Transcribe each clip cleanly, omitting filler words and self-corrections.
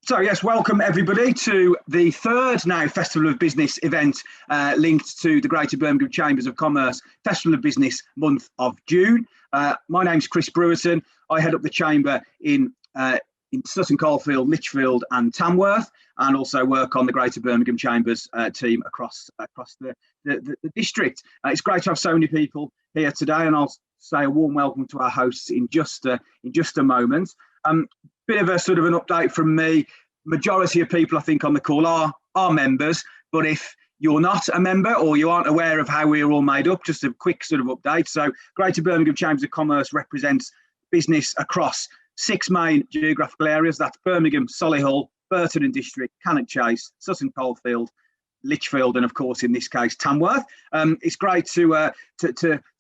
So yes, welcome everybody to the third now Festival of Business event linked to the Greater Birmingham Chambers of Commerce Festival of Business month of June. My name's Chris Brewerton. I head up the chamber in Sutton Coldfield, Lichfield and Tamworth, and also work on the Greater Birmingham Chambers team across the district. It's great to have so many people here today, and I'll say a warm welcome to our hosts in just a moment. Bit of a sort of an update from me. Majority of people I think on the call are members, but if you're not a member or you aren't aware of how we're all made up, just a quick sort of update. So Greater Birmingham Chambers of Commerce represents business across 6 main geographical areas. That's Birmingham, Solihull, Burton and District, Cannock Chase, Sutton Coldfield, Lichfield, and of course in this case Tamworth. It's great to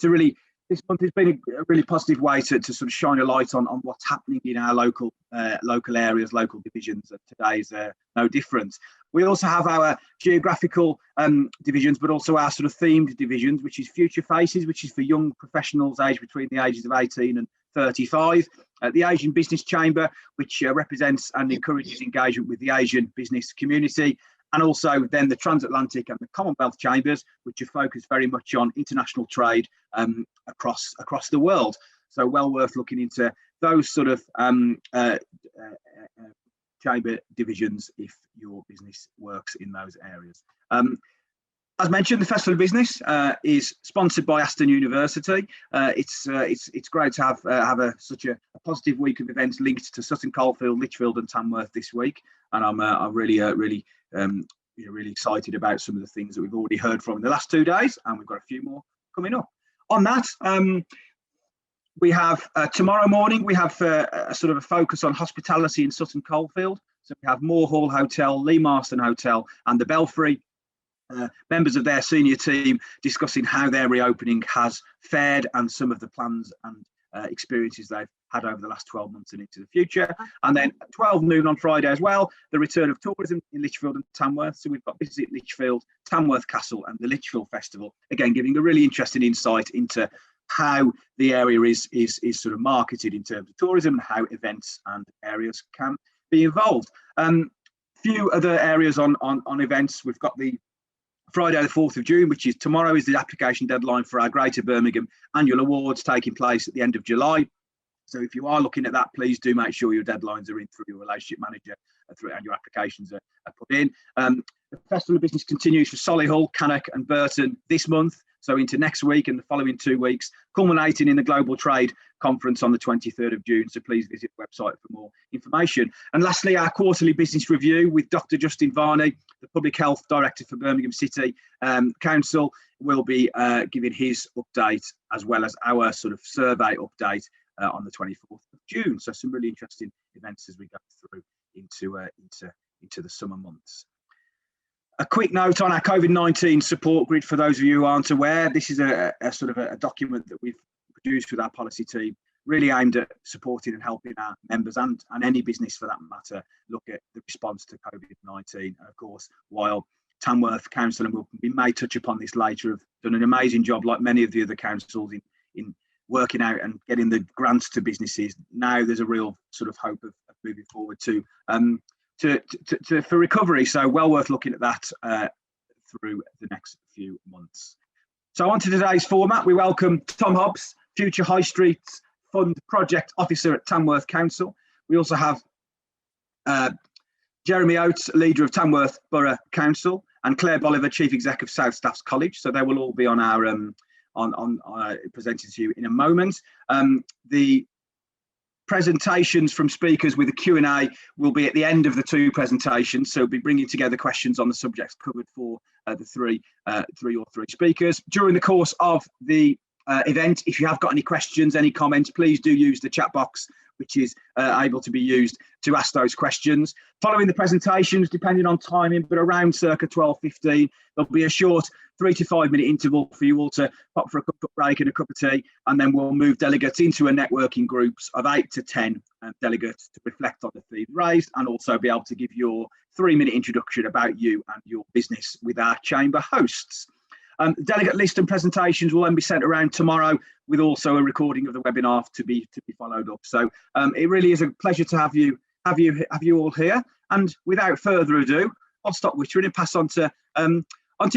really. This month has been a really positive way to sort of shine a light on what's happening in our local areas, local divisions. Today's no different. We also have our geographical divisions, but also our sort of themed divisions, which is Future Faces, which is for young professionals aged between the ages of 18 and 35. The Asian Business Chamber, which represents and encourages engagement with the Asian business community. And also then the Transatlantic and the Commonwealth Chambers, which are focused very much on international trade across the world. So well worth looking into those sort of chamber divisions if your business works in those areas. As mentioned, the Festival of Business is sponsored by Aston University. It's great to have such a positive week of events linked to Sutton Coldfield, Lichfield and Tamworth this week, and I'm really excited about some of the things that we've already heard from in the last 2 days, and we've got a few more coming up. On that, we have tomorrow morning we have a sort of a focus on hospitality in Sutton Coldfield. So we have Moore Hall Hotel, Lee Marston Hotel, and the Belfry. Members of their senior team discussing how their reopening has fared and some of the plans and experiences they've had over the last 12 months and into the future. And then at 12 noon on Friday as well, the return of tourism in Lichfield and Tamworth. So we've got Visit Lichfield, Tamworth Castle and the Lichfield Festival, again giving a really interesting insight into how the area is sort of marketed in terms of tourism and how events and areas can be involved. Few other areas on events. We've got the Friday the 4th of June, which is tomorrow, is the application deadline for our Greater Birmingham annual awards taking place at the end of July. So if you are looking at that, please do make sure your deadlines are in through your relationship manager and your applications are put in. The Festival of Business continues for Solihull, Cannock and Burton this month, so into next week and the following 2 weeks, culminating in the Global Trade Conference on the 23rd of June. So please visit the website for more information. And lastly, our quarterly business review with Dr. Justin Varney, the Public Health Director for Birmingham City Council, will be giving his update as well as our sort of survey update on the 24th of June. So some really interesting events as we go through into the summer months. A quick note on our COVID-19 support grid for those of you who aren't aware. This is a sort of a document that we've produced with our policy team, really aimed at supporting and helping our members and any business for that matter look at the response to COVID-19. And of course, while Tamworth Council, and we may touch upon this later, have done an amazing job like many of the other councils in working out and getting the grants to businesses. Now there's a real sort of hope of moving forward for recovery. So well worth looking at that through the next few months. So on to today's format, we welcome Tom Hobbs, Future High Street Fund Project Officer at Tamworth Council. We also have Jeremy Oates, leader of Tamworth Borough Council, and Claire Boliver, Chief Exec of South Staffs College. So they will all be on our presenting to you in a moment. The presentations from speakers with a Q&A will be at the end of the 2 presentations. So we'll be bringing together questions on the subjects covered for the three speakers. During the course of the event, if you have got any questions, any comments, please do use the chat box, which is able to be used to ask those questions. Following the presentations, depending on timing, but around circa 12:15, there'll be a short 3 to 5 minute interval for you all to pop for a cup of break and a cup of tea, and then we'll move delegates into a networking groups of 8 to 10 delegates to reflect on the themes raised and also be able to give your 3-minute introduction about you and your business with our chamber hosts. Delegate list and presentations will then be sent around tomorrow, with also a recording of the webinar to be followed up. So it really is a pleasure to have you all here. And without further ado, I'll stop wittering and pass on to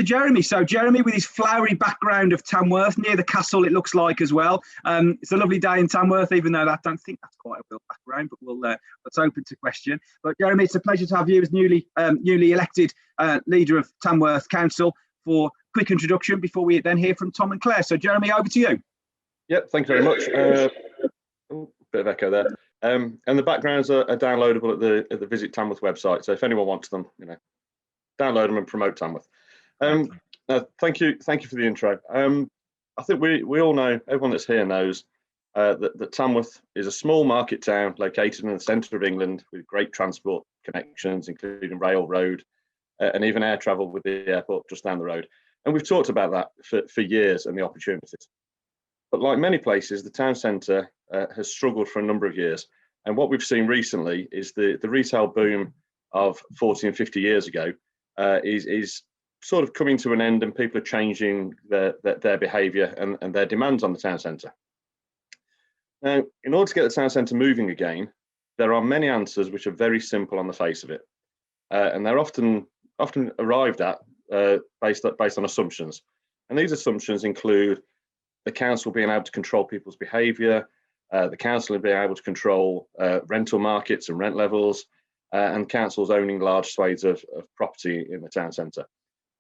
Jeremy. So Jeremy, with his flowery background of Tamworth, near the castle, it looks like as well. It's a lovely day in Tamworth, even though I don't think that's quite a real background, but that's open to question. But Jeremy, it's a pleasure to have you as newly elected leader of Tamworth Council. For a quick introduction before we then hear from Tom and Claire. So Jeremy, over to you. Yep, thank you very much. Bit of echo there. And the backgrounds are downloadable at the Visit Tamworth website. So if anyone wants them, download them and promote Tamworth. Thank you for the intro. I think we all know, everyone that's here knows that Tamworth is a small market town located in the centre of England with great transport connections, including rail, road, and even air travel with the airport just down the road. And we've talked about that for years and the opportunities. But like many places, the town centre has struggled for a number of years. And what we've seen recently is the retail boom of 40 and 50 years ago is sort of coming to an end, and people are changing their behaviour and their demands on the town centre. Now, in order to get the town centre moving again, there are many answers which are very simple on the face of it. And they're often arrived at based on assumptions. And these assumptions include the council being able to control people's behaviour, the council being able to control rental markets and rent levels, and councils owning large swathes of property in the town centre.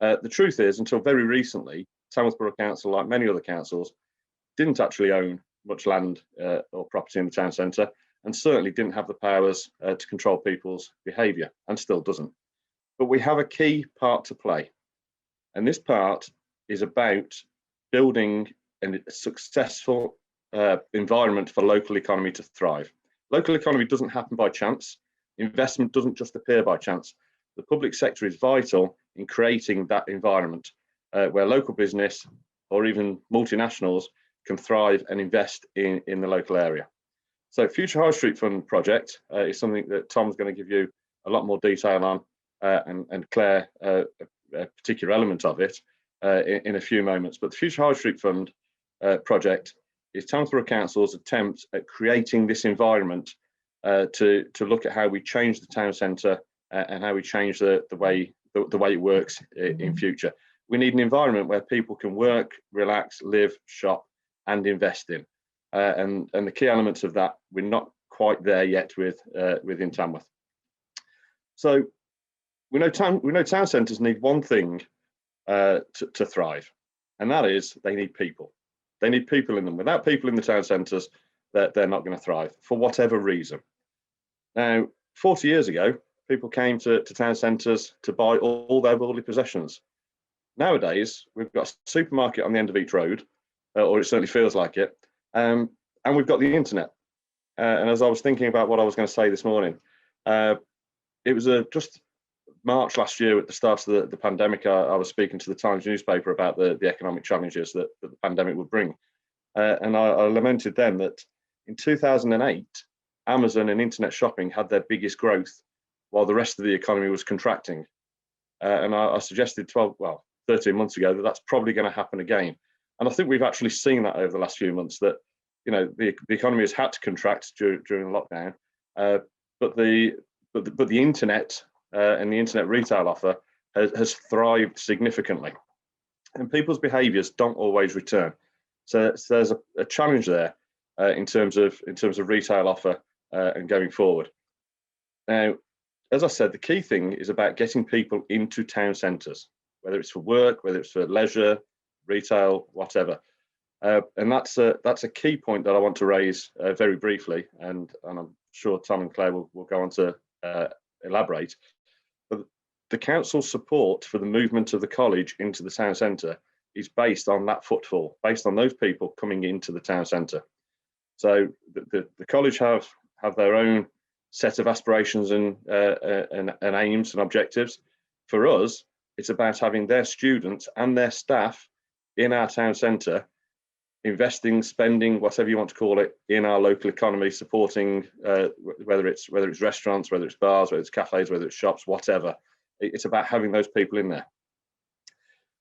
The truth is, until very recently, Tamworth Borough Council, like many other councils, didn't actually own much land or property in the town centre, and certainly didn't have the powers to control people's behaviour, and still doesn't. But we have a key part to play, and this part is about building a successful environment for local economy to thrive. Local economy doesn't happen by chance. Investment doesn't just appear by chance. The public sector is vital in creating that environment where local business or even multinationals can thrive and invest in the local area. So Future High Street Fund project is something that Tom's going to give you a lot more detail on, and Claire a particular element of it in a few moments. But the Future High Street Fund project is Tamworth Borough Council's attempt at creating this environment to look at how we change the town centre and how we change the way it works in future. We need an environment where people can work, relax, live, shop, and invest in. And the key elements of that, we're not quite there yet within Tamworth. So we know town centres need one thing to thrive, and that is they need people. They need people in them. Without people in the town centres, they're not going to thrive for whatever reason. Now, 40 years ago, people came to town centres to buy all their worldly possessions. Nowadays, we've got a supermarket on the end of each road, or it certainly feels like it, and we've got the internet. And as I was thinking about what I was going to say this morning, it was just March last year at the start of the pandemic. I was speaking to the Times newspaper about the economic challenges that the pandemic would bring. And I lamented then that in 2008, Amazon and internet shopping had their biggest growth while the rest of the economy was contracting. And I suggested 13 months ago that that's probably going to happen again. And I think we've actually seen that over the last few months, that the economy has had to contract during lockdown, but the internet and the internet retail offer has thrived significantly, and people's behaviours don't always return. So there's a challenge there in terms of retail offer and going forward. Now, as I said, the key thing is about getting people into town centres, whether it's for work, whether it's for leisure, retail, whatever. And that's a key point that I want to raise very briefly, and I'm sure Tom and Claire will go on to elaborate. But the council's support for the movement of the college into the town centre is based on that footfall, based on those people coming into the town centre. So the college have their own set of aspirations and aims and objectives. For us, it's about having their students and their staff in our town centre, investing, spending, whatever you want to call it, in our local economy, supporting whether it's restaurants, whether it's bars, whether it's cafes, whether it's shops, whatever. It's about having those people in there.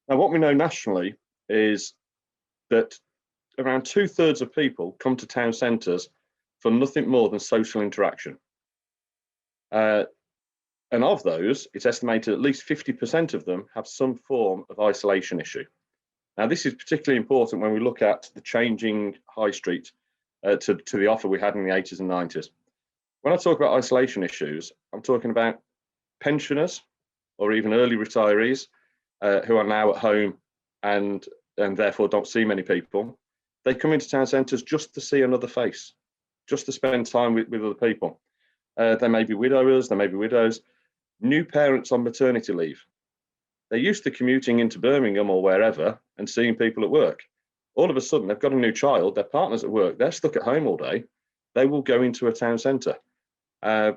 Now, what we know nationally is that around 2/3 of people come to town centres for nothing more than social interaction. And of those, it's estimated at least 50% of them have some form of isolation issue. Now, this is particularly important when we look at the changing high street to the offer we had in the 80s and 90s. When I talk about isolation issues, I'm talking about pensioners or even early retirees who are now at home and therefore don't see many people. They come into town centres just to see another face, just to spend time with other people. They may be widowers, they may be widows, new parents on maternity leave. They're used to commuting into Birmingham or wherever and seeing people at work. All of a sudden, they've got a new child, their partner's at work, they're stuck at home all day. They will go into a town centre. They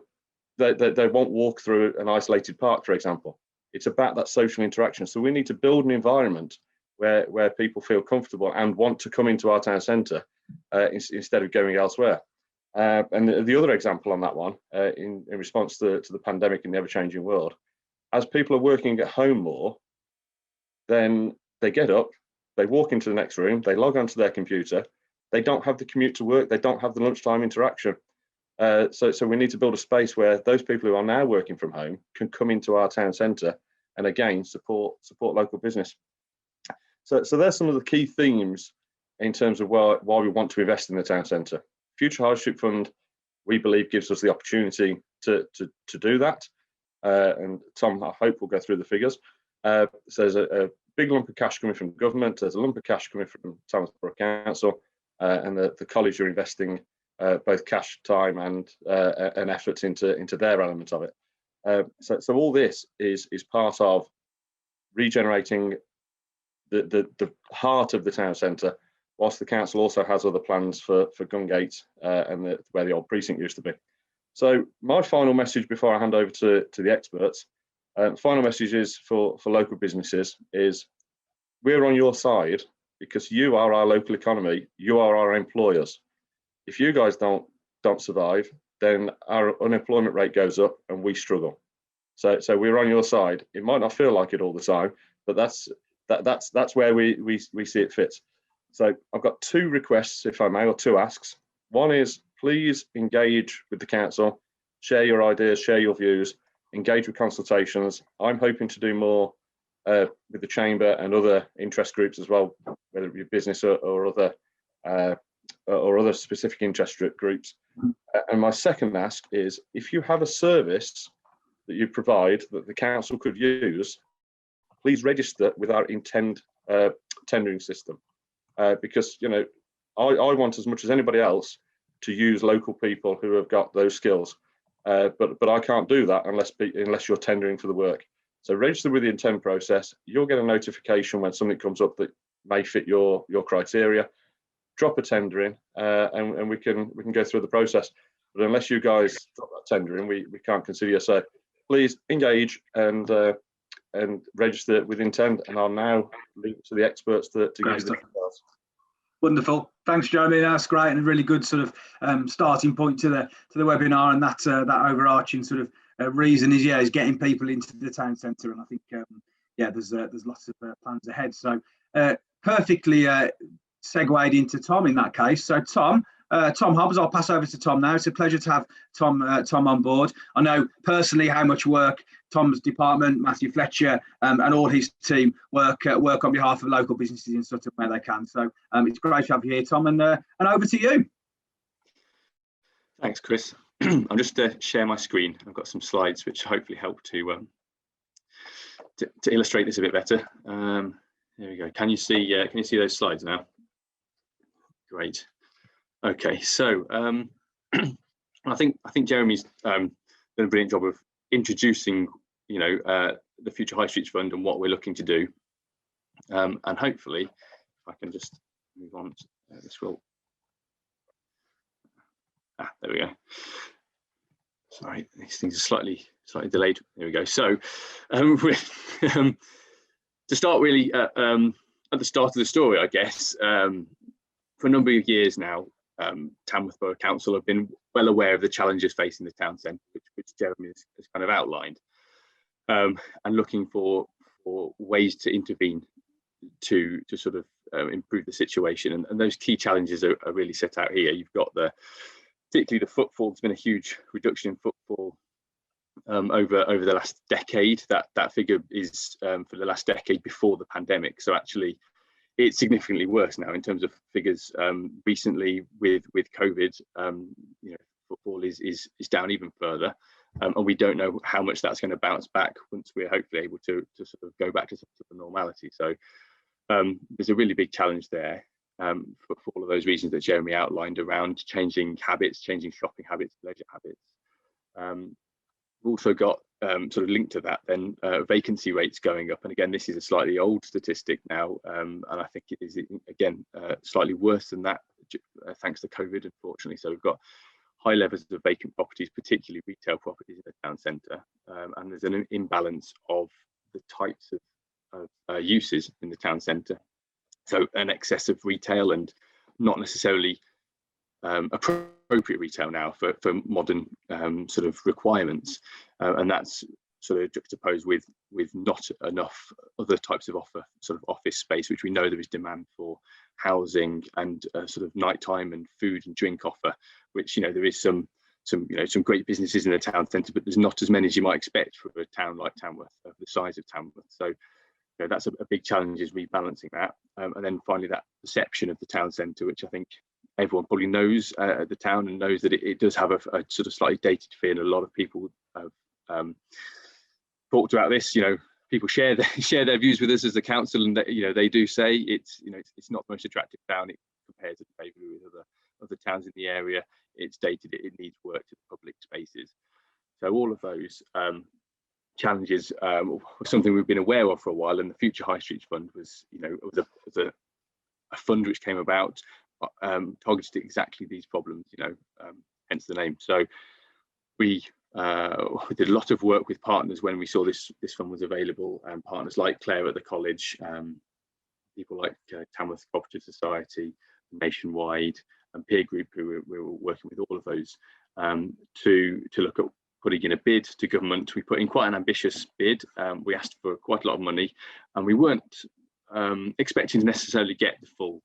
won't walk through an isolated park, for example. It's about that social interaction. So we need to build an environment where people feel comfortable and want to come into our town centre instead of going elsewhere. And the other example on that one, in response to the pandemic and the ever-changing world, as people are working at home more, then they get up, they walk into the next room, they log onto their computer, they don't have the commute to work, they don't have the lunchtime interaction. So we need to build a space where those people who are now working from home can come into our town centre and again support local business. So there's some of the key themes in terms of why we want to invest in the town centre. Future Hardship Fund, we believe, gives us the opportunity to do that. And Tom, I hope, will go through the figures. So there's a big lump of cash coming from government, there's a lump of cash coming from Tamworth Borough Council, and the college are investing both cash, time and effort into their element of it. So all this is part of regenerating the heart of the town centre, whilst the council also has other plans for Gungate and where the old precinct used to be. So my final message before I hand over to the experts, final message is for local businesses is we're on your side because you are our local economy, you are our employers. If you guys don't survive, then our unemployment rate goes up and we struggle. So we're on your side. It might not feel like it all the time, but that's where we see it fit. So I've got two requests, if I may, or two asks. One is please engage with the council, share your ideas, share your views, engage with consultations. I'm hoping to do more with the chamber and other interest groups as well, whether it be business or other specific interest groups. And my second ask is if you have a service that you provide that the council could use, please register with our tendering system. Because I want as much as anybody else to use local people who have got those skills, but I can't do that unless you're tendering for the work. So register with the Intend process. You'll get a notification when something comes up that may fit your criteria. Drop a tender in, and we can go through the process. But unless you guys drop that tender in, we can't consider you. So please engage and register with Intend, and I'll now leave it to the experts to give you the details. Wonderful, thanks, Jeremy. That's great and a really good sort of starting point to the webinar, and that overarching sort of reason is getting people into the town centre, and I think there's lots of plans ahead. So perfectly segued into Tom in that case. So Tom Hobbs, I'll pass over to Tom now. It's a pleasure to have Tom on board. I know personally how much work Tom's department, Matthew Fletcher, and all his team work on behalf of local businesses in Sutton where they can. So it's great to have you here, Tom, and over to you. Thanks, Chris. I'm just share my screen. I've got some slides which hopefully help to illustrate this a bit better. There we go. Can you see those slides now? Great. Okay, so I think Jeremy's done a brilliant job of introducing, the Future High Streets Fund and what we're looking to do, and hopefully, if I can just move on, this will. There we go. Sorry, these things are slightly delayed. There we go. So, to start really at the start of the story, I guess, for a number of years now, Tamworth Borough Council have been well aware of the challenges facing the town centre, which Jeremy has kind of outlined, and looking for ways to intervene to sort of improve the situation. And those key challenges are really set out here. You've got particularly the footfall. There's been a huge reduction in footfall over the last decade. That figure is for the last decade before the pandemic. So actually, it's significantly worse now in terms of figures. Recently, with COVID, you know, footfall is down even further, and we don't know how much that's going to bounce back once we're hopefully able to sort of go back to some sort of normality. So there's a really big challenge there for all of those reasons that Jeremy outlined around changing habits, changing shopping habits, leisure habits. We've also got sort of linked to that then vacancy rates going up, and again this is a slightly old statistic now, and I think it is again slightly worse than that thanks to COVID, unfortunately. So we've got high levels of vacant properties, particularly retail properties in the town centre, and there's an imbalance of the types of uses in the town centre. So an excess of retail and not necessarily appropriate retail now for modern sort of requirements, and that's sort of juxtaposed with not enough other types of sort of office space, which we know there is demand for, housing and sort of nighttime and food and drink offer, which, you know, there is some great businesses in the town centre, but there's not as many as you might expect for a town like Tamworth, of the size of Tamworth. So, you know, that's a big challenge, is rebalancing that, and then finally that perception of the town centre, which I think everyone probably knows at the town, and knows that it does have a sort of slightly dated feel. And a lot of people have talked about this. You know, people share their views with us as the council, and you know, they do say it's, you know, it's not the most attractive town. It compares it favourably with other towns in the area. It's dated. It needs work to the public spaces. So all of those challenges were something we've been aware of for a while, and the Future High Streets Fund was, you know, was a fund which came about targeted exactly these problems, you know, hence the name. So we did a lot of work with partners when we saw this fund was available, and partners like Claire at the college, people like Tamworth Cooperative Society, Nationwide, and Peer Group, who we were working with all of those to look at putting in a bid to government. We put in quite an ambitious bid. We asked for quite a lot of money, and we weren't expecting to necessarily get the full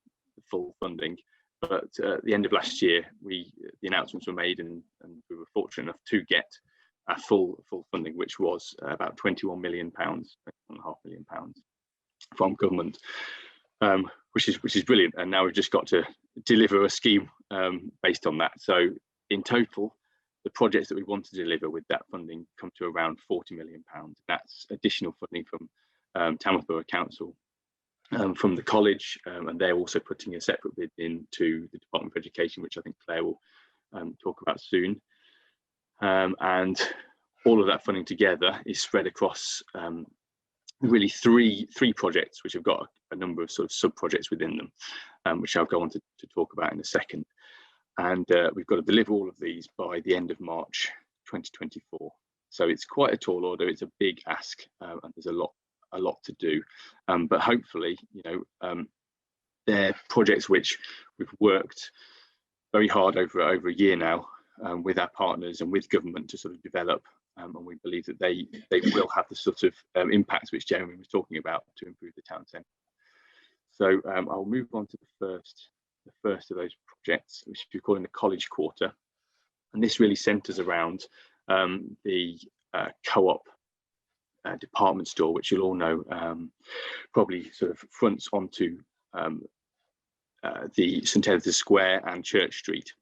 funding, but at the end of last year the announcements were made, and we were fortunate enough to get a full funding, which was about £21 million, £21.5 million from government, which is brilliant. And now we've just got to deliver a scheme based on that. So in total, the projects that we want to deliver with that funding come to around £40 million. That's additional funding from Tamworth Borough Council, from the college, and they're also putting a separate bid into the Department of Education, which I think Claire will talk about soon. And all of that funding together is spread across really three projects, which have got a number of sort of sub-projects within them, which I'll go on to talk about in a second. And we've got to deliver all of these by the end of March 2024. So it's quite a tall order, it's a big ask, and there's a lot to do, but hopefully, you know, they're projects which we've worked very hard over a year now with our partners and with government to sort of develop, and we believe that they will have the sort of impacts which Jeremy was talking about to improve the town centre. So I'll move on to the first of those projects, which we're calling the College Quarter, and this really centres around the co-op department store, which you'll all know probably sort of fronts onto the St Edward's Square and Church Street,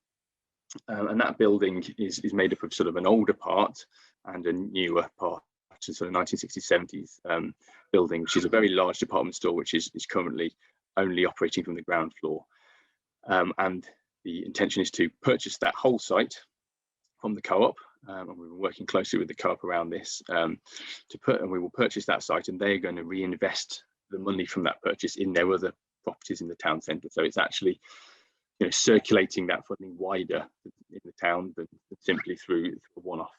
and that building is made up of sort of an older part and a newer part, which is sort of 1960s, 70s building, which is a very large department store, which is currently only operating from the ground floor, and the intention is to purchase that whole site from the co-op, and we've been working closely with the co-op around this, and we will purchase that site, and they're going to reinvest the money from that purchase in their other properties in the town centre. So it's actually, you know, circulating that funding wider in the town than simply through a one-off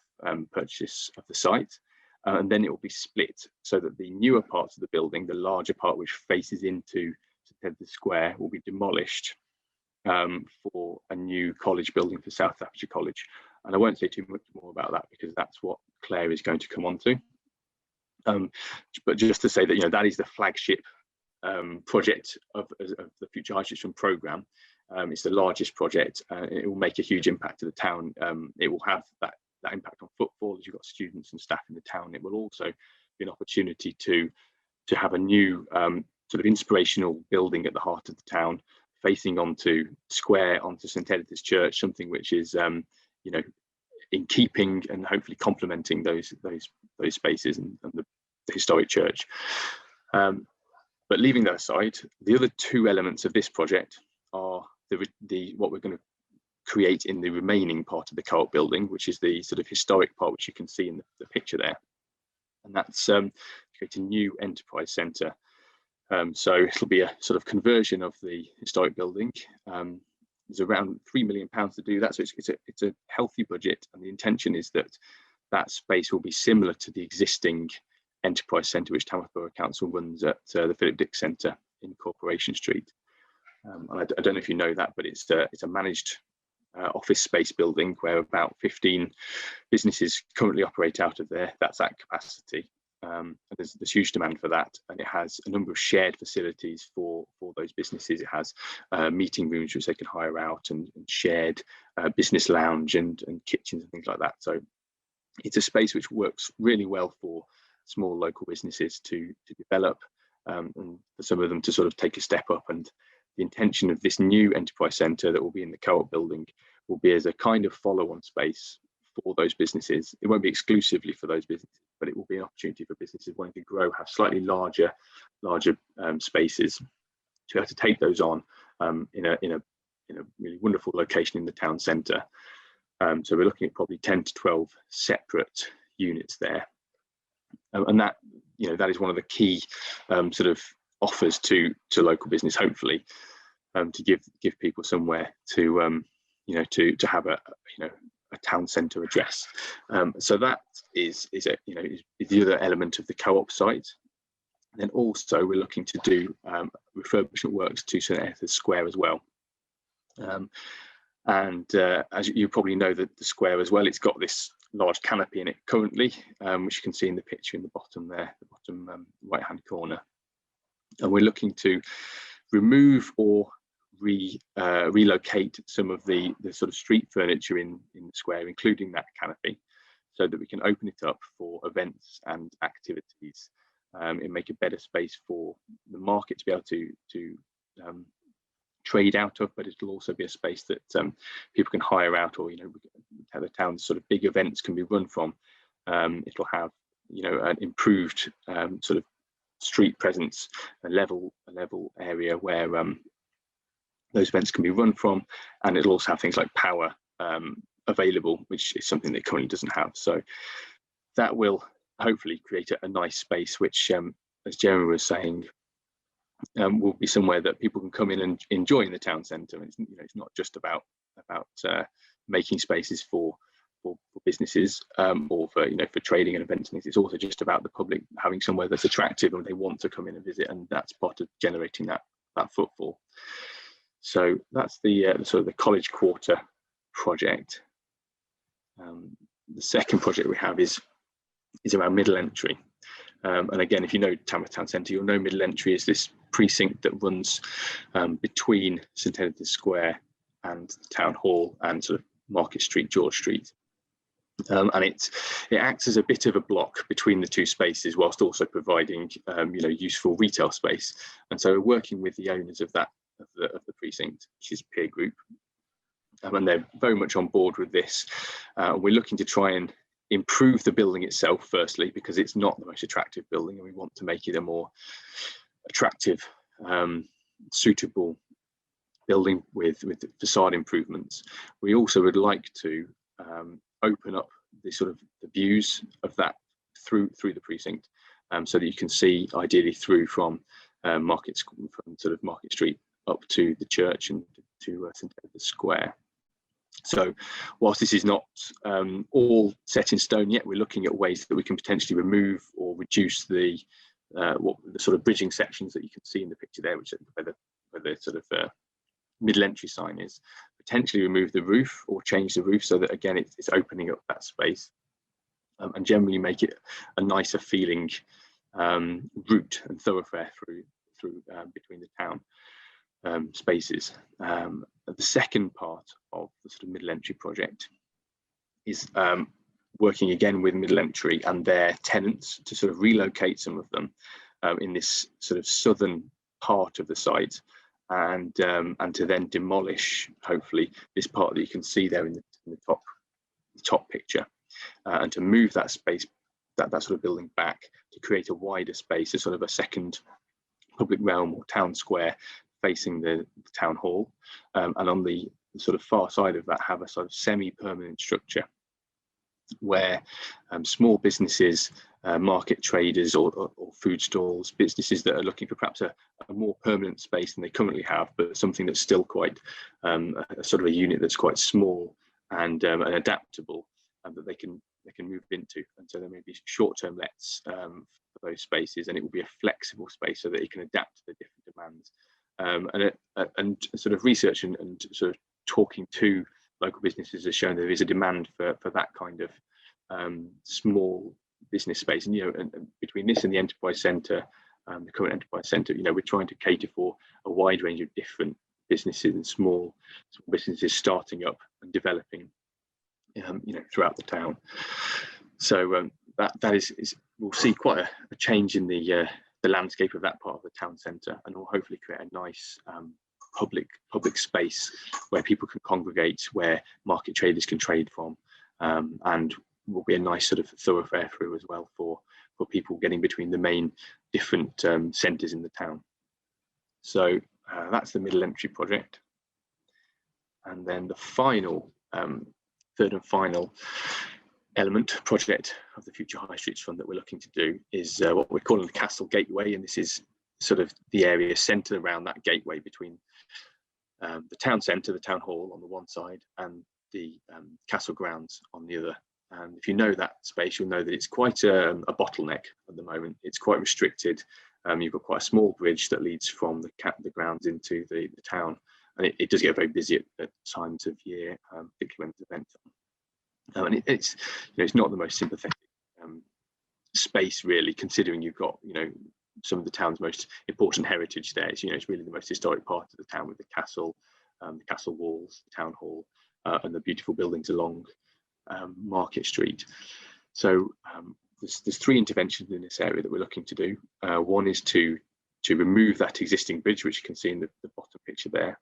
purchase of the site, and then it will be split so that the newer parts of the building, the larger part which faces into St Edward's Square, will be demolished for a new college building for South Staffordshire College. And I won't say too much more about that because that's what Claire is going to come on to. But just to say that, you know, that is the flagship project of the Future High Streets Fund programme. It's the largest project. It will make a huge impact to the town. It will have that that impact on footfall as you've got students and staff in the town. It will also be an opportunity to have a new sort of inspirational building at the heart of the town, facing onto square, onto St Edith's Church, something which is you know, in keeping and hopefully complementing those spaces and the historic church. But leaving that aside, the other two elements of this project are what we're going to create in the remaining part of the co-op building, which is the sort of historic part, which you can see in the picture there. And that's create a new enterprise centre. So it'll be a sort of conversion of the historic building. There's around £3 million to do that, so it's a healthy budget, and the intention is that that space will be similar to the existing enterprise centre which Tamworth Borough Council runs at the Philip Dick Centre in Corporation Street. And I don't know if you know that, but it's a managed office space building where about 15 businesses currently operate out of there. That's at capacity. And there's huge demand for that, and it has a number of shared facilities for those businesses. It has meeting rooms which they can hire out, and shared business lounge and kitchens and things like that. So it's a space which works really well for small local businesses to develop, and for some of them to sort of take a step up. And the intention of this new enterprise centre that will be in the co-op building will be as a kind of follow-on space for those businesses. It won't be exclusively for those businesses, but it will be an opportunity for businesses wanting to grow, have slightly larger spaces, to be able to take those on in a really wonderful location in the town centre. So we're looking at probably 10 to 12 separate units there, and that is one of the key sort of offers to local business, hopefully, to give people somewhere to to have a town centre address. So that is the other element of the co-op site. And then also we're looking to do refurbishment works to St Edith's Square as well. As you probably know, that the square as well, it's got this large canopy in it currently, which you can see in the picture in the bottom there, the bottom right hand corner. And we're looking to remove or relocate some of the sort of street furniture in the square, including that canopy, so that we can open it up for events and activities, and make a better space for the market to be able to trade out of, but it'll also be a space that people can hire out, or the town's sort of big events can be run from. It'll have an improved sort of street presence, a level area where those events can be run from, and it'll also have things like power available, which is something that it currently doesn't have. So that will hopefully create a nice space, which, as Jeremy was saying, will be somewhere that people can come in and enjoy in the town centre. It's not just about making spaces for businesses or for trading and events. It's also just about the public having somewhere that's attractive and they want to come in and visit, and that's part of generating that footfall. So that's the sort of the College Quarter project. The second project we have is around Middle Entry. And again, if you know Tamworth Town Centre, you'll know Middle Entry is this precinct that runs between St Edith's Square and the Town Hall and sort of Market Street, George Street. And it acts as a bit of a block between the two spaces, whilst also providing useful retail space. And so we're working with the owners of the precinct, which is Peer Group, and they're very much on board with this. We're looking to try and improve the building itself, firstly, because it's not the most attractive building, and we want to make it a more attractive, suitable building with facade improvements. We also would like to open up the views of that through the precinct, so that you can see ideally through from Market Street up to the church and to St Edith's Square. So whilst this is not all set in stone yet, we're looking at ways that we can potentially remove or reduce the sort of bridging sections that you can see in the picture there, which where the sort of Middle Entry sign is. Potentially remove the roof or change the roof, so that again it's opening up that space, and generally make it a nicer feeling route and thoroughfare through between the town spaces. The second part of the sort of Middle Entry project is working again with Middle Entry and their tenants to sort of relocate some of them in this sort of southern part of the site, and to then demolish, hopefully, this part that you can see there in the top picture, and to move that space, that sort of building back, to create a wider space, a sort of a second public realm or town square facing the town hall, and on the sort of far side of that have a sort of semi-permanent structure where small businesses, market traders or food stalls, businesses that are looking for perhaps a more permanent space than they currently have, but something that's still quite a sort of a unit that's quite small and adaptable, and that they can move into. And so there may be short-term lets for those spaces, and it will be a flexible space so that it can adapt to the different demands. And sort of research and sort of talking to local businesses has shown there is a demand for that kind of small business space. And and between this and the enterprise centre, the current enterprise centre, we're trying to cater for a wide range of different businesses and small businesses starting up and developing, throughout the town. So that is we'll see quite a change in the landscape of that part of the town centre, and will hopefully create a nice public space where people can congregate, where market traders can trade from, and will be a nice sort of thoroughfare through as well for people getting between the main different centres in the town. So that's the Middle Entry project. And then the final, third and final project of the Future High Streets Fund that we're looking to do is what we're calling the Castle Gateway, and this is sort of the area centred around that gateway between the town centre, the town hall on the one side, and the castle grounds on the other. And if you know that space, you'll know that it's quite a bottleneck at the moment. It's quite restricted. You've got quite a small bridge that leads from the grounds into the town, and it does get very busy at times of year, particularly when there's events on. And it's not the most sympathetic space, really, considering you've got some of the town's most important heritage there. It's really the most historic part of the town, with the castle walls, the town hall, and the beautiful buildings along Market Street. So there's three interventions in this area that we're looking to do. One is to remove that existing bridge, which you can see in the bottom picture there,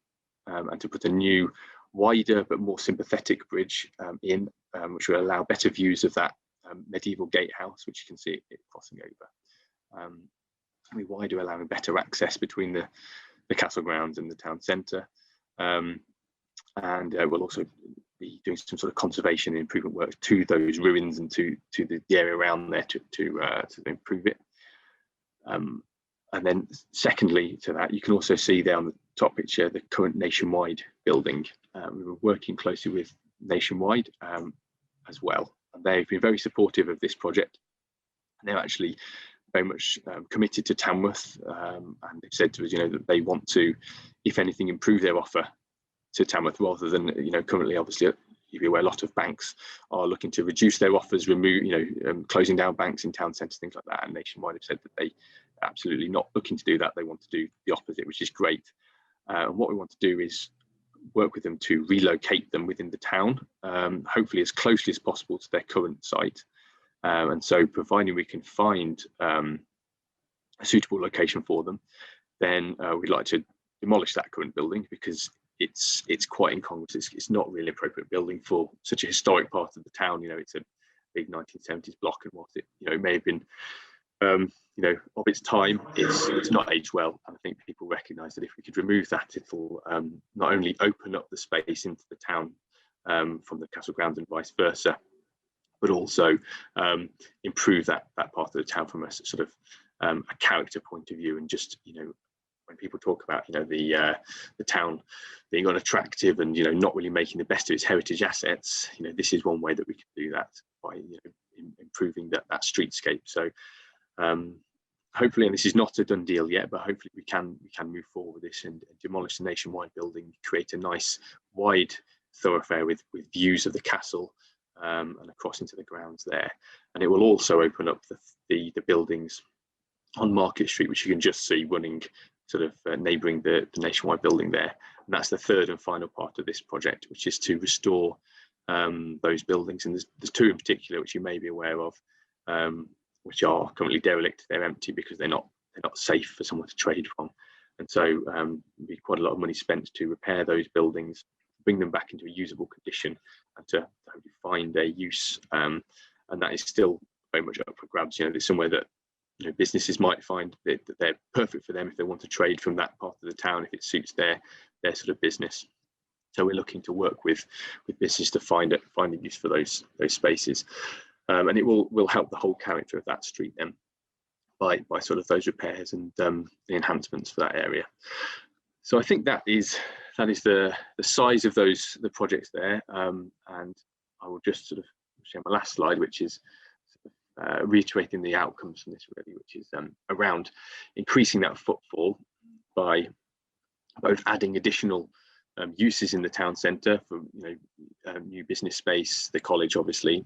and to put a new, wider but more sympathetic bridge in, which will allow better views of that medieval gatehouse, which you can see it crossing over. Be wider, allowing better access between the castle grounds and the town centre, and we'll also be doing some sort of conservation and improvement work to those ruins and to the area around there to improve it. And then secondly to that, you can also see there on the top picture the current Nationwide building. We were working closely with Nationwide as well, and they've been very supportive of this project. And they're actually very much committed to Tamworth, and they've said to us, that they want to, if anything, improve their offer to Tamworth, rather than, currently, obviously, you'll be aware, a lot of banks are looking to reduce their offers, remove, closing down banks in town centres, things like that. And Nationwide have said that they are absolutely not looking to do that. They want to do the opposite, which is great. And what we want to do is work with them to relocate them within the town, hopefully as closely as possible to their current site. And so, providing we can find a suitable location for them, then we'd like to demolish that current building, because it's quite incongruous. It's not really appropriate building for such a historic part of the town. It's a big 1970s block, and whilst it may have been of its time, it's not aged well. And I think people recognise that if we could remove that, it'll not only open up the space into the town from the castle grounds and vice versa, but also improve that part of the town from a sort of a character point of view. And just when people talk about the town being unattractive and not really making the best of its heritage assets, this is one way that we can do that, by improving that streetscape. So hopefully, and this is not a done deal yet, but hopefully we can move forward with this and demolish the Nationwide building, create a nice wide thoroughfare with views of the castle and across into the grounds there. And it will also open up the buildings on Market Street, which you can just see running sort of neighbouring the Nationwide building there. And that's the third and final part of this project, which is to restore those buildings, and there's two in particular which you may be aware of, which are currently derelict. They're empty because they're not safe for someone to trade from, and so be quite a lot of money spent to repair those buildings, bring them back into a usable condition, and to hopefully find a use. And that is still very much up for grabs. There's somewhere that businesses might find that they're perfect for them if they want to trade from that part of the town, if it suits their sort of business. So we're looking to work with business to find a use for those spaces, and it will help the whole character of that street then by sort of those repairs and the enhancements for that area. So I think that is the size of the projects there, and I will just sort of share my last slide, which is reiterating the outcomes from this really, which is around increasing that footfall by both adding additional uses in the town centre for new business space, the college obviously,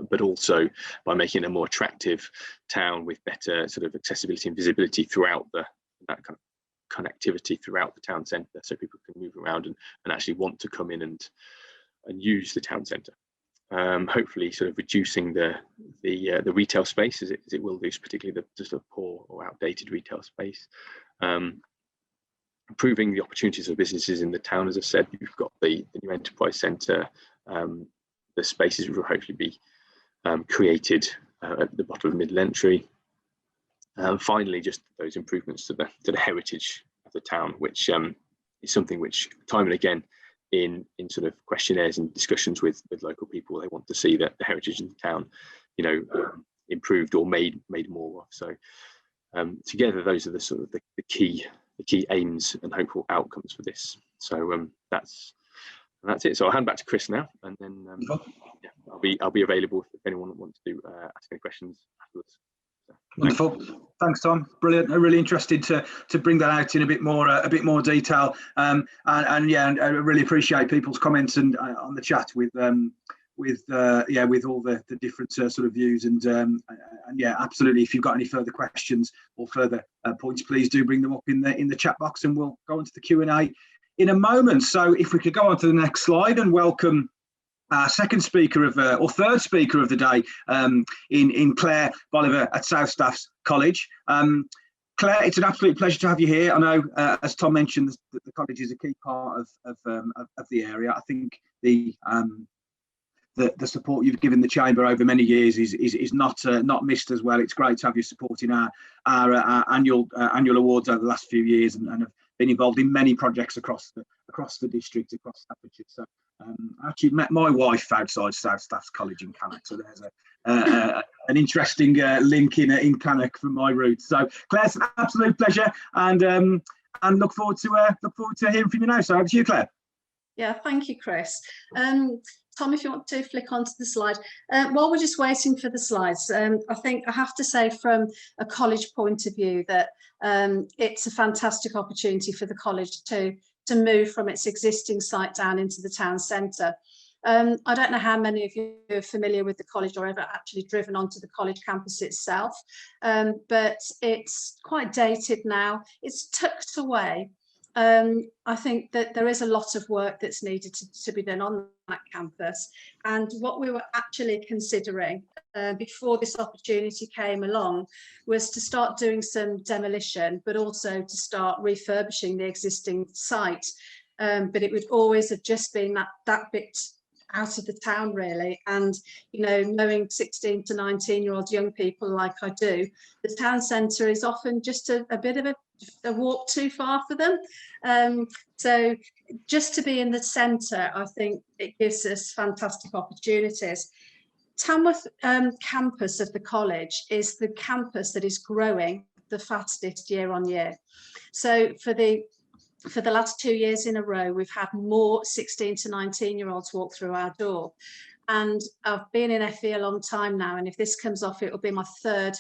but also by making a more attractive town with better sort of accessibility and visibility throughout that kind of connectivity throughout the town centre, so people can move around and actually want to come in and use the town centre. Hopefully sort of reducing the retail space as it will do, particularly the sort of poor or outdated retail space. Improving the opportunities for businesses in the town. As I said, you've got the new enterprise centre. The spaces will hopefully be created at the bottom of middle entry. Finally, just those improvements to the heritage of the town, which is something which time and again in sort of questionnaires and discussions with local people, they want to see that the heritage in the town, improved or made more of. So together, those are the sort of the key aims and hopeful outcomes for this. So that's it. So I'll hand back to Chris now, and then I'll be available if anyone wants to ask any questions afterwards. Wonderful. Thanks, Tom. Brilliant. I'm really interested to bring that out in a bit more detail. And I really appreciate people's comments and on the chat with all the different sort of views and yeah, absolutely. If you've got any further questions or further points, please do bring them up in the chat box, and we'll go into the Q&A in a moment. So if we could go on to the next slide and welcome our second speaker or third speaker of the day, in Claire Boliver at South Staffs College. Claire, it's an absolute pleasure to have you here. I know, as Tom mentioned, the college is a key part of the area. I think the support you've given the chamber over many years is not missed as well. It's great to have you supporting our annual awards over the last few years, and have been involved in many projects across the district, across Staffordshire. So I actually met my wife outside South Staffs College in Cannock, so there's an interesting link in Cannock from my roots. So Claire, it's an absolute pleasure, and look forward to hearing from you now. So over to you, Claire. Yeah, thank you, Chris. Tom, if you want to flick onto the slide. While we're just waiting for the slides, I think I have to say from a college point of view that it's a fantastic opportunity for the college to move from its existing site down into the town centre. I don't know how many of you are familiar with the college or ever actually driven onto the college campus itself, but it's quite dated now. It's tucked away. I think that there is a lot of work that's needed to be done on that campus, and what we were actually considering before this opportunity came along was to start doing some demolition, but also to start refurbishing the existing site, but it would always have just been that bit out of the town really. And knowing 16 to 19-year-old young people like I do, the town centre is often just a bit of a walk too far for them. So just to be in the centre, I think it gives us fantastic opportunities. Tamworth campus of the college is the campus that is growing the fastest year on year. So for the last 2 years in a row, we've had more 16 to 19-year-olds walk through our door. And I've been in FE a long time now, and if this comes off, it will be my third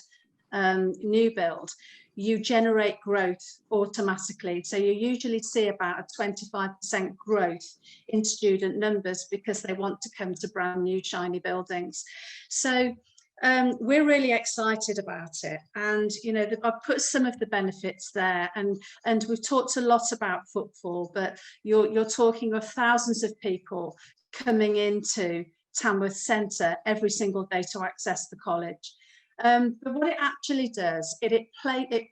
new build. You generate growth automatically. So you usually see about a 25% growth in student numbers because they want to come to brand new shiny buildings. So we're really excited about it, and I've put some of the benefits there, and we've talked a lot about footfall, but you're talking of thousands of people coming into Tamworth Centre every single day to access the college. But what it actually does, it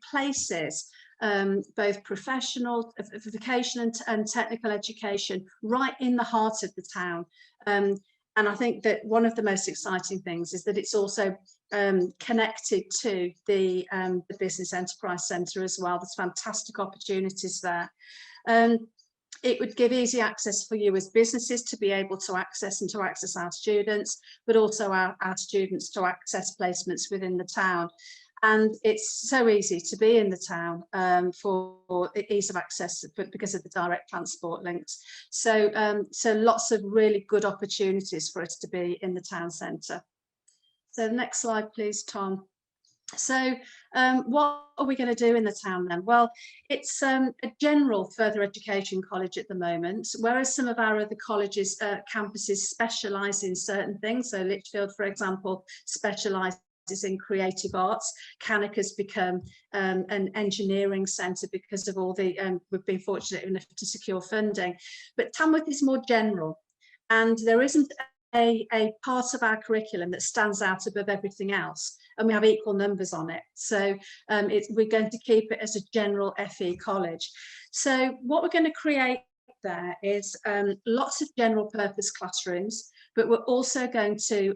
places both professional, vocational and technical education right in the heart of the town. And I think that one of the most exciting things is that it's also connected to the Business Enterprise Centre as well. There's fantastic opportunities there. It would give easy access for you as businesses to be able to access our students, but also our students to access placements within the town. And it's so easy to be in the town for the ease of access, but because of the direct transport links. So, so lots of really good opportunities for us to be in the town centre. So next slide, please, Tom. So what are we going to do in the town then? Well, it's a general further education college at the moment, whereas some of our other colleges, campuses specialise in certain things. So Lichfield, for example, specialises in creative arts. Cannock has become an engineering centre because of all the, we've been fortunate enough to secure funding. But Tamworth is more general, and there isn't a part of our curriculum that stands out above everything else, and we have equal numbers on it. So we're going to keep it as a general FE college. So what we're going to create there is lots of general purpose classrooms, but we're also going to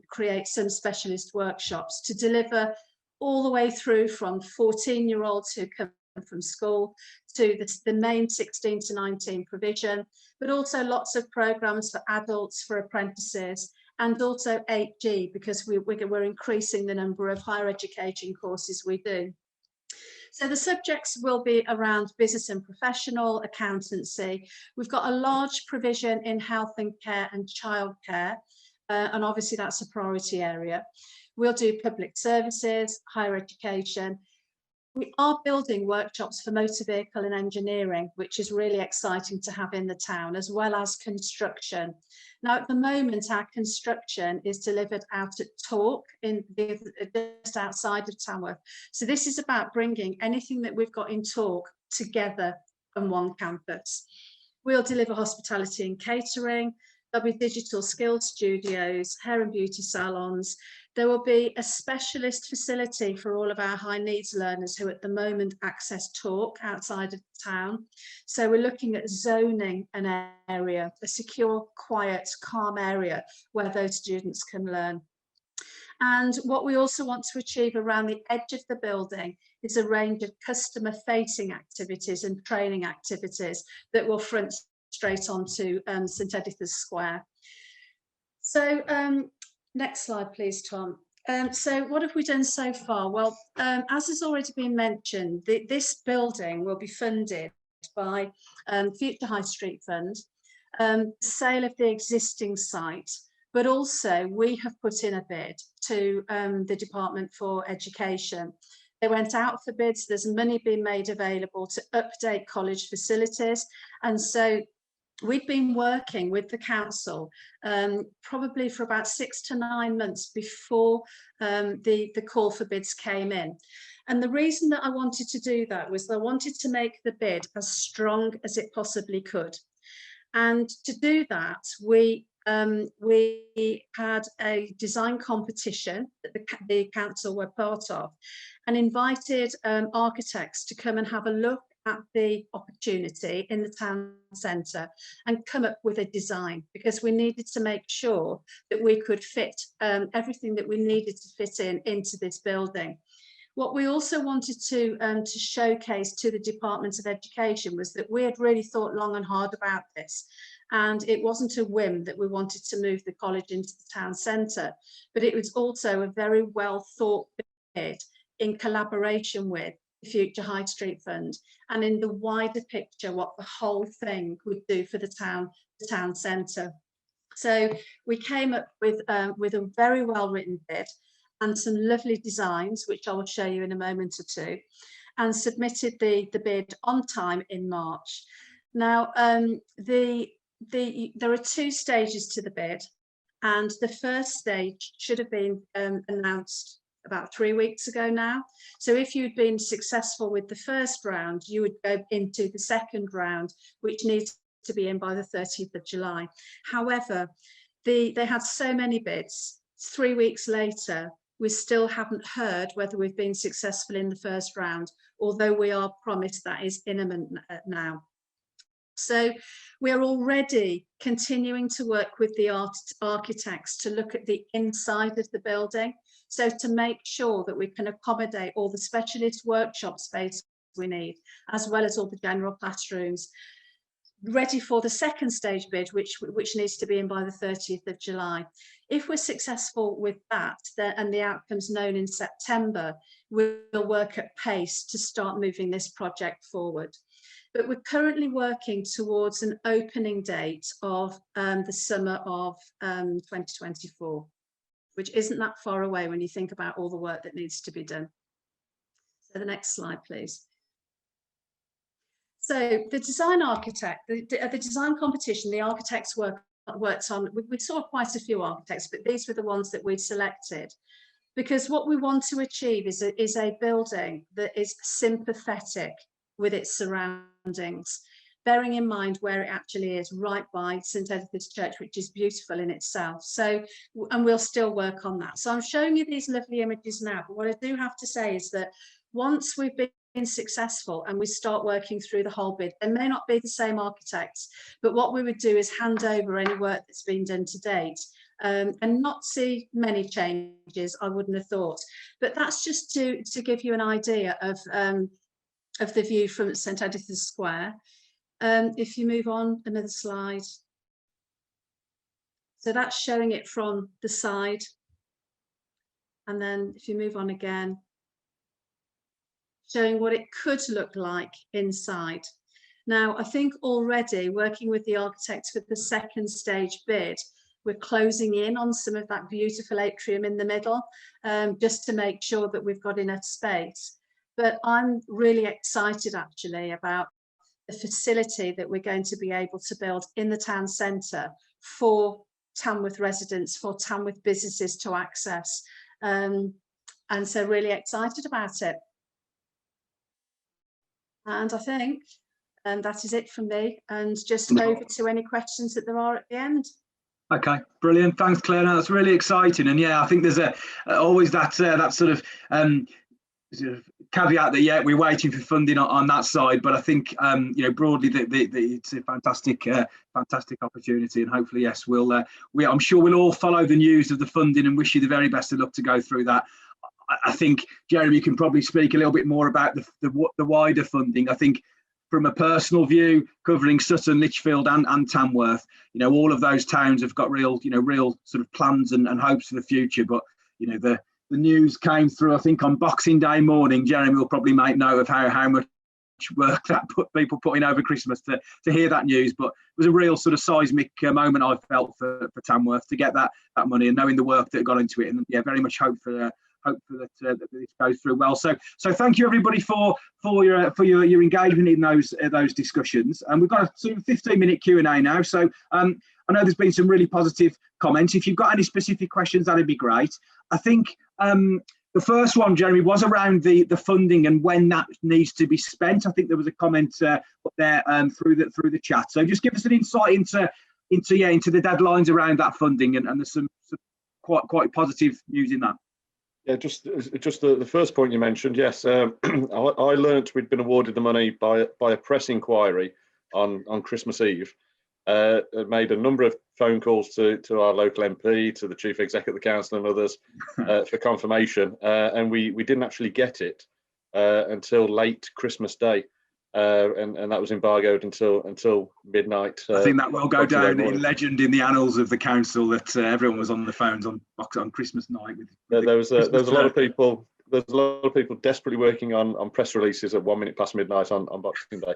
create some specialist workshops to deliver all the way through from 14-year-olds who come from school to the main 16 to 19 provision, but also lots of programs for adults, for apprentices, and also 8G, because we're increasing the number of higher education courses we do. So the subjects will be around business and professional, accountancy. We've got a large provision in health and care and childcare, and obviously that's a priority area. We'll do public services, higher education. We are building workshops for motor vehicle and engineering, which is really exciting to have in the town, as well as construction. Now, at the moment, our construction is delivered out at Torque, just outside of Tamworth. So this is about bringing anything that we've got in Torque together on one campus. We'll deliver hospitality and catering. There'll be digital skills studios, hair and beauty salons. There will be a specialist facility for all of our high needs learners who at the moment access Torque outside of town. So we're looking at zoning an area, a secure, quiet, calm area where those students can learn. And what we also want to achieve around the edge of the building is a range of customer facing activities and training activities that will front straight onto St Editha's Square. So next slide, please, Tom. So what have we done so far? Well, as has already been mentioned, this building will be funded by Future High Street Fund, sale of the existing site, but also we have put in a bid to the Department for Education. They went out for bids, there's money being made available to update college facilities, and so we've been working with the council probably for about 6 to 9 months before the call for bids came in. And the reason that I wanted to do that was I wanted to make the bid as strong as it possibly could. And to do that, we had a design competition that the council were part of, and invited architects to come and have a look at the opportunity in the town centre and come up with a design, because we needed to make sure that we could fit everything that we needed to fit into this building. What we also wanted to showcase to the Department of Education was that we had really thought long and hard about this, and it wasn't a whim that we wanted to move the college into the town centre, but it was also a very well thought bid in collaboration with the Future High Street Fund, and in the wider picture what the whole thing would do for the town centre. So we came up with a very well written bid and some lovely designs, which I will show you in a moment or two, and submitted the bid on time in March. Now there are 2 stages to the bid, and the first stage should have been announced about 3 weeks ago now. So if you'd been successful with the first round, you would go into the second round, which needs to be in by the 30th of July. However, they had so many bids. 3 weeks later, we still haven't heard whether we've been successful in the first round, although we are promised that is imminent now. So we're already continuing to work with the architects to look at the inside of the building, so to make sure that we can accommodate all the specialist workshop space we need, as well as all the general classrooms, ready for the second stage bid, which needs to be in by the 30th of July. If we're successful with that, and the outcome's known in September, we'll work at pace to start moving this project forward. But we're currently working towards an opening date of the summer of 2024, which isn't that far away when you think about all the work that needs to be done. So the next slide, please. So the design architect, the design competition, the architects worked on, we saw quite a few architects, but these were the ones that we'd selected. Because what we want to achieve is a building that is sympathetic with its surroundings, bearing in mind where it actually is, right by St Edith's Church, which is beautiful in itself. So, and we'll still work on that. So I'm showing you these lovely images now, but what I do have to say is that once we've been successful and we start working through the whole bid, they may not be the same architects, but what we would do is hand over any work that's been done to date. And not see many changes, I wouldn't have thought. But that's just to give you an idea of the view from St Edith's Square. If you move on another slide. So that's showing it from the side. And then if you move on again, showing what it could look like inside. Now, I think already working with the architects for the second stage bid, we're closing in on some of that beautiful atrium in the middle, just to make sure that we've got enough space. But I'm really excited actually about the facility that we're going to be able to build in the town centre for Tamworth residents, for Tamworth businesses to access. And so really excited about it. And I think that is it from me, and just over to any questions that there are at the end. Okay, brilliant. Thanks, Claire. No, that's really exciting. And yeah, I think there's always that sort of caveat that, yeah, we're waiting for funding on that side. But I think, you know, broadly, it's a fantastic opportunity. And hopefully, yes, I'm sure we'll all follow the news of the funding and wish you the very best of luck to go through that. I think, Jeremy, you can probably speak a little bit more about the wider funding. I think from a personal view, covering Sutton, Lichfield and Tamworth, you know, all of those towns have got real sort of plans and hopes for the future. But, you know, the news came through, I think, on Boxing Day morning. Jeremy will probably make note of how much work that people put in over Christmas to hear that news. But it was a real sort of seismic moment I felt for Tamworth to get that money, and knowing the work that got into it. And yeah, very much hope for that this goes through well. So thank you everybody for your engagement in those discussions. And we've got a sort of 15-minute Q&A now. So I know there's been some really positive comments. If you've got any specific questions, that'd be great. I think the first one, Jeremy, was around the funding and when that needs to be spent. I think there was a comment up there through the chat. So just give us an insight into the deadlines around that funding, and there's some quite positive news in that. Yeah, just the first point you mentioned. Yes, I learnt we'd been awarded the money by a press inquiry on Christmas Eve. Made a number of phone calls to our local MP, to the chief exec of the council and others for confirmation, and we didn't actually get it until late Christmas Day, and that was embargoed until midnight. I think that will go down in legend in the annals of the council that everyone was on the phones on Christmas night. There was a lot of people. There's a lot of people desperately working on press releases at 1 minute past midnight on Boxing Day.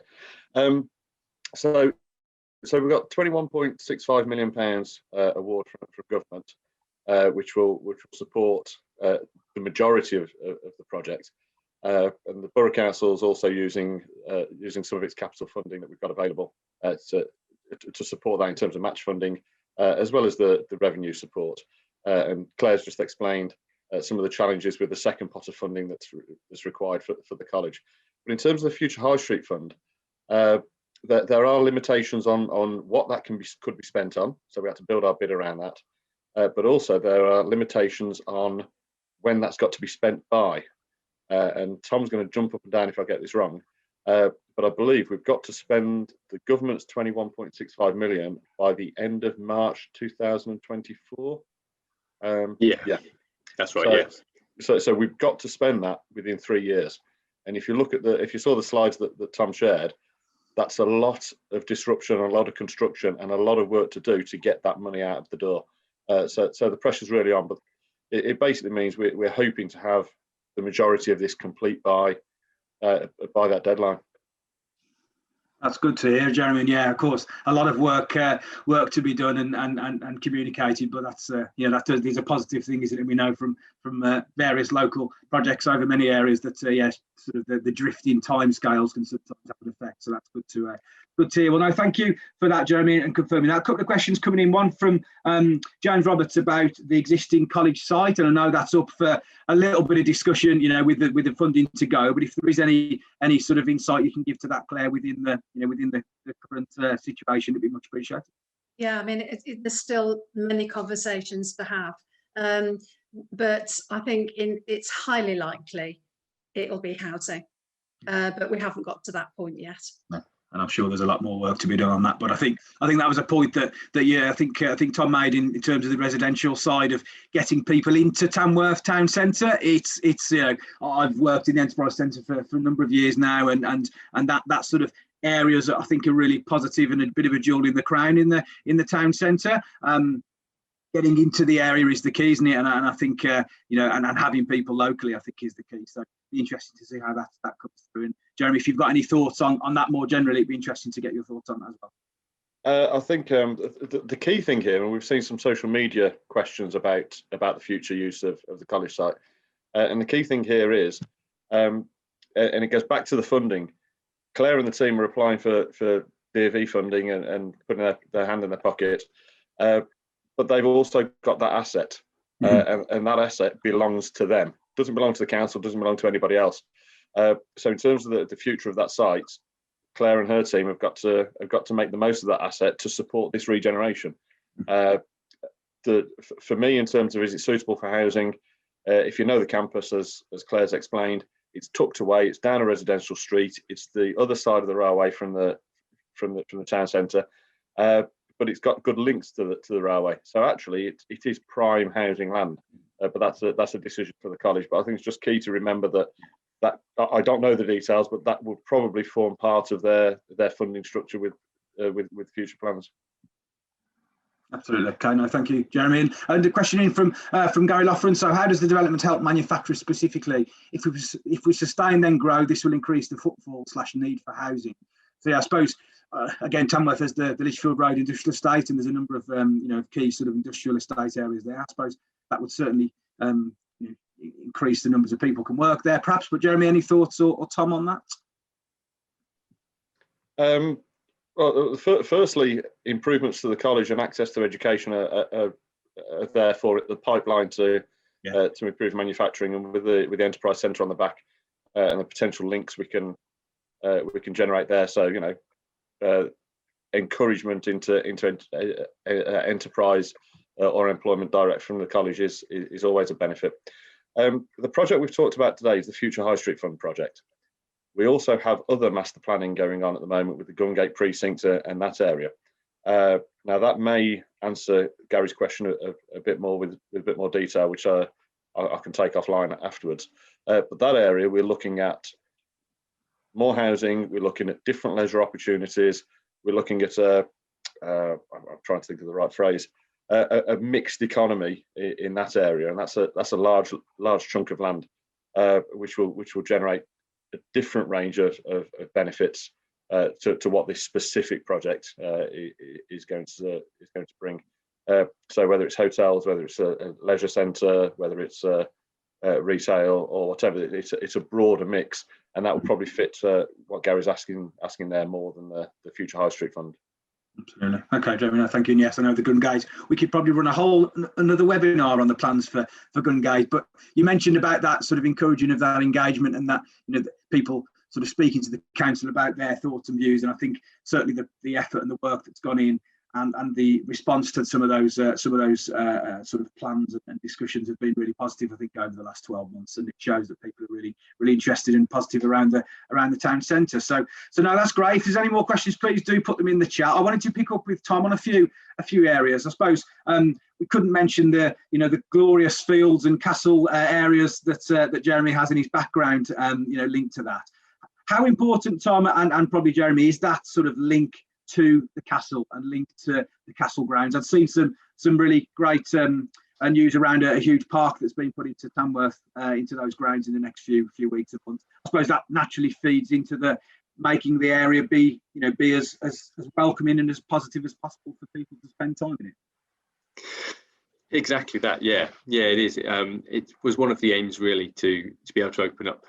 So we've got £21.65 million award from government, which will support the majority of the project. And the Borough Council is also using some of its capital funding that we've got available to support that in terms of match funding, as well as the revenue support. And Claire's just explained some of the challenges with the second pot of funding that's required for the college. But in terms of the Future High Street Fund, there are limitations on what that could be spent on, so we have to build our bid around that. But also there are limitations on when that's got to be spent by. And Tom's going to jump up and down if I get this wrong. But I believe we've got to spend the government's 21.65 million by the end of March 2024. Yeah, that's right. So we've got to spend that within 3 years. And if you look at if you saw the slides that Tom shared, that's a lot of disruption, a lot of construction, and a lot of work to do to get that money out of the door. So the pressure's really on. But it basically means we're hoping to have the majority of this complete by that deadline. That's good to hear, Jeremy. And yeah, of course, a lot of work to be done and communicated. But that's these are positive things, isn't it? We know from various local projects over many areas that sort of the drifting timescales can sometimes have an effect. So that's good to hear. Well, no, thank you for that, Jeremy, and confirming that. A couple of questions coming in. One from James Roberts about the existing college site, and I know that's up for a little bit of discussion, with the funding to go. But if there is any sort of insight you can give to that, Claire, within the current situation, it'd be much appreciated. Yeah, I mean, there's still many conversations to have, but I think it's highly likely it'll be housing, but we haven't got to that point yet. No. And I'm sure there's a lot more work to be done on that. But I think that was a point that I think Tom made in terms of the residential side of getting people into Tamworth town centre. It's I've worked in the Enterprise Centre for a number of years now, and that sort of areas that I think are really positive and a bit of a jewel in the crown in the town centre. Getting into the area is the key, isn't it? And I think and having people locally, I think, is the key. So it'd be interesting to see how that comes through. And Jeremy, if you've got any thoughts on that more generally, it'd be interesting to get your thoughts on that as well. I think the key thing here, and we've seen some social media questions about the future use of the college site, and the key thing here is, and it goes back to the funding. Claire and the team are applying for DfE funding and putting their hand in their pocket. But they've also got that asset, and that asset belongs to them. Doesn't belong to the council, doesn't belong to anybody else. So in terms of the future of that site, Claire and her team have got to make the most of that asset to support this regeneration. For me, in terms of is it suitable for housing, if you know the campus, as Claire's explained, it's tucked away. It's down a residential street. It's the other side of the railway from the town centre. But it's got good links to the railway. So actually, it is prime housing land. But that's a decision for the college. But I think it's just key to remember that I don't know the details, but that will probably form part of their funding structure with future plans. Absolutely. Okay, no, thank you, Jeremy. And a question in from Gary Loughran. So, how does the development help manufacturers specifically? If we sustain then grow, this will increase the footfall / need for housing. So, yeah, I suppose. Again, Tamworth has the Lichfield Road industrial estate, and there's a number of key sort of industrial estate areas there. I suppose that would certainly increase the numbers of people who can work there, perhaps. But Jeremy, any thoughts or Tom on that? Well, firstly, improvements to the college and access to education are there for the pipeline to improve manufacturing, and with the enterprise centre on the back and the potential links we can generate there. So encouragement into enterprise or employment direct from the college is always a benefit. The project we've talked about today is the Future High Street Fund project. We also have other master planning going on at the moment with the Gungate precinct and that area. Now that may answer Gary's question a bit more with a bit more detail, which I can take offline afterwards. But that area, we're looking at more housing, we're looking at different leisure opportunities, we're looking at I'm trying to think of the right phrase, a mixed economy in that area, and that's a large chunk of land, which will generate a different range of benefits to what this specific project is going to bring. So whether it's hotels, whether it's a leisure centre, whether it's retail or whatever, it's a broader mix, and that will probably fit what Gary's asking there more than the Future High Street Fund. Absolutely. Okay, Jeremy, no, thank you. And yes, I know the Gungate. We could probably run another webinar on the plans for Gungate, but you mentioned about that sort of encouraging of that engagement and that that people sort of speaking to the council about their thoughts and views. And I think certainly the effort and the work that's gone in, and the response to some of those sort of plans and discussions have been really positive, I think, over the last 12 months, and it shows that people are really interested and positive around the town centre. So no, that's great. If there's any more questions, please do put them in the chat. I wanted to pick up with Tom on a few areas. I suppose we couldn't mention the glorious fields and castle areas that Jeremy has in his background, linked to that. How important, Tom, and probably Jeremy, is that sort of link to the castle and linked to the castle grounds? I've seen some really great news around a huge park that's been put into Tamworth, into those grounds in the next few weeks and months. I suppose that naturally feeds into the making the area be as welcoming and as positive as possible for people to spend time in it. Exactly that. Yeah, it is. It was one of the aims really to be able to open up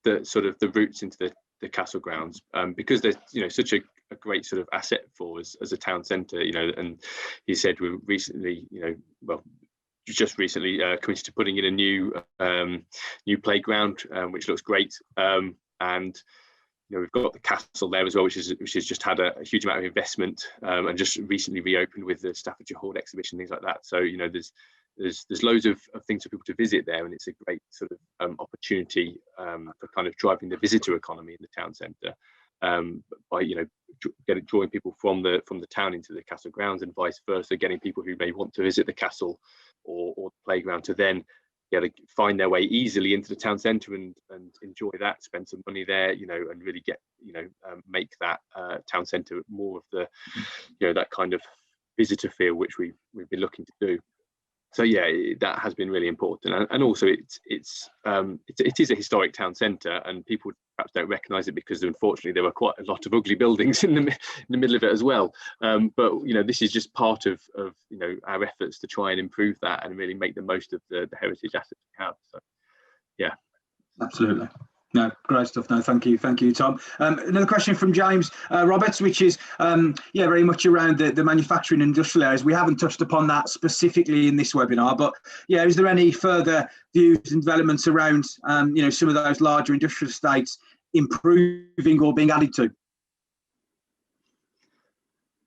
the sort of the routes into the castle grounds, because there's such a great sort of asset for us as a town centre, and he said we recently just recently committed to putting in a new playground, which looks great, and we've got the castle there as well, which has just had a huge amount of investment, and just recently reopened with the Staffordshire Hall exhibition, things like that. So there's loads of things for people to visit there, and it's a great sort of opportunity for kind of driving the visitor economy in the town centre, by drawing people from the town into the castle grounds, and vice versa, getting people who may want to visit the castle or the playground to then be able to find their way easily into the town centre and enjoy that, spend some money there, and really get make that town centre more of the that kind of visitor feel which we've been looking to do. So yeah, that has been really important, and also it is a historic town centre, and people perhaps don't recognise it because unfortunately there were quite a lot of ugly buildings in the middle of it as well. But this is just part of our efforts to try and improve that and really make the most of the heritage assets we have. So yeah, absolutely. No, great stuff. No, thank you, Tom. Another question from James Roberts, which is very much around the manufacturing and industrial areas. We haven't touched upon that specifically in this webinar, but is there any further views and developments around some of those larger industrial estates improving or being added to?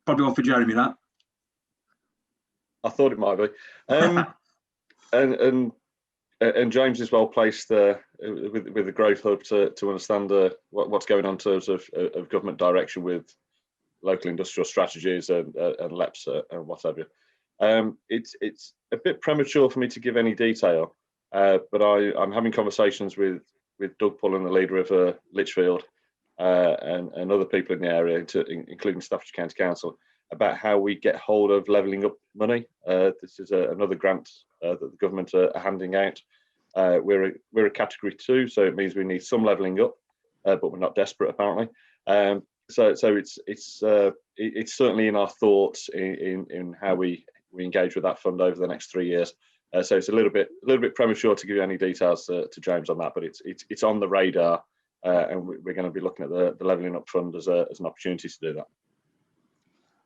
Probably one for Jeremy, that. I thought it might be. And James is well placed there with the growth hub to understand what's going on in terms of government direction with local industrial strategies and LEPs and what have you. It's a bit premature for me to give any detail, but I'm having conversations with Doug Pullen, the leader of Lichfield, and other people in the area, including Staffordshire County Council, about how we get hold of levelling up money. This is another grant that the government are handing out. We're a category 2, so it means we need some levelling up, but we're not desperate apparently. So it's certainly in our thoughts in how we engage with that fund over the next 3 years. So it's a little bit premature to give you any details to James on that, but it's on the radar, and we're going to be looking at the levelling up fund as an opportunity to do that.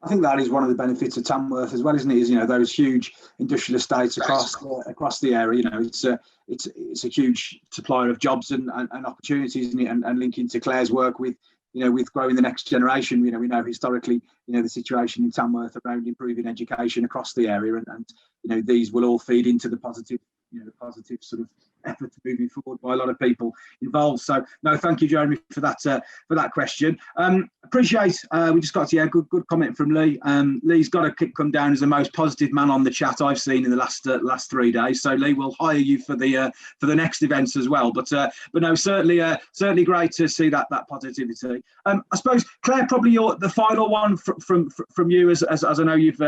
I think that is one of the benefits of Tamworth as well, isn't it? Is those huge industrial estates across the area. It's a huge supplier of jobs and opportunities, isn't it? And linking to Claire's work with growing the next generation. We know historically the situation in Tamworth around improving education across the area, and these will all feed into the positive sort of effort moving forward by a lot of people involved. So no, thank you, Jeremy, for that question. Appreciate. We just got good comment from Lee. Lee's got to come down as the most positive man on the chat I've seen in the last 3 days. So Lee, we'll hire you for the next events as well. But no, certainly great to see that positivity. I suppose Claire, probably the final one from you, as I know you've.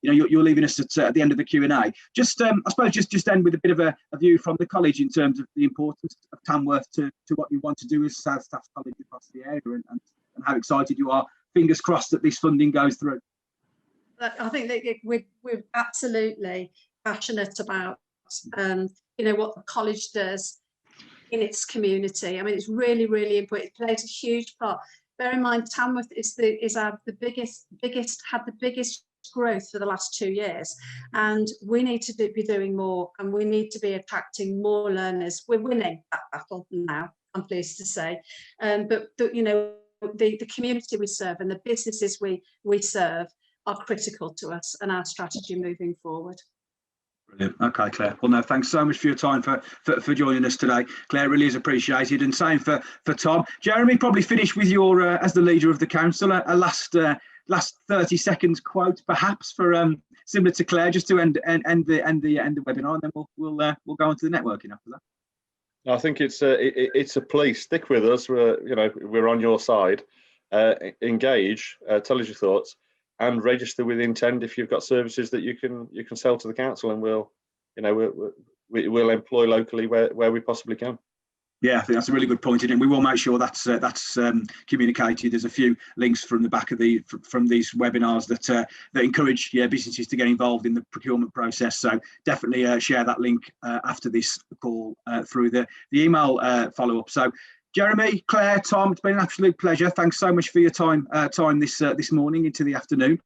You're leaving us at the end of the Q&A. Just, I suppose, just end with a bit of a view from the college in terms of the importance of Tamworth to what you want to do as South Staffs College across the area, and how excited you are. Fingers crossed that this funding goes through. I think that we're absolutely passionate about what the college does in its community. I mean, it's really, really important. It plays a huge part. Bear in mind, Tamworth is the biggest growth for the last 2 years, and we need to be doing more, and we need to be attracting more learners. We're winning that battle now. I'm pleased to say. But you know, the community we serve and the businesses we serve are critical to us and our strategy moving forward. Brilliant. Okay, Claire. Well, no, thanks so much for your time for joining us today. Claire, really is appreciated. And same for Tom. Jeremy, probably finish with your, as the leader of the council, a last 30 seconds quote, perhaps, for similar to Claire, just to end the webinar, and then we'll go on to the networking after that. I think it's a plea. Stick with us. We're on your side. Engage. Tell us your thoughts, and register with Intend if you've got services that you can sell to the council, and we'll employ locally where we possibly can. Yeah, I think that's a really good point, and we will make sure that's communicated. There's a few links from the back of from these webinars that encourage businesses to get involved in the procurement process. So definitely share that link after this call through the email follow up. So Jeremy, Claire, Tom, it's been an absolute pleasure. Thanks so much for your time this morning into the afternoon.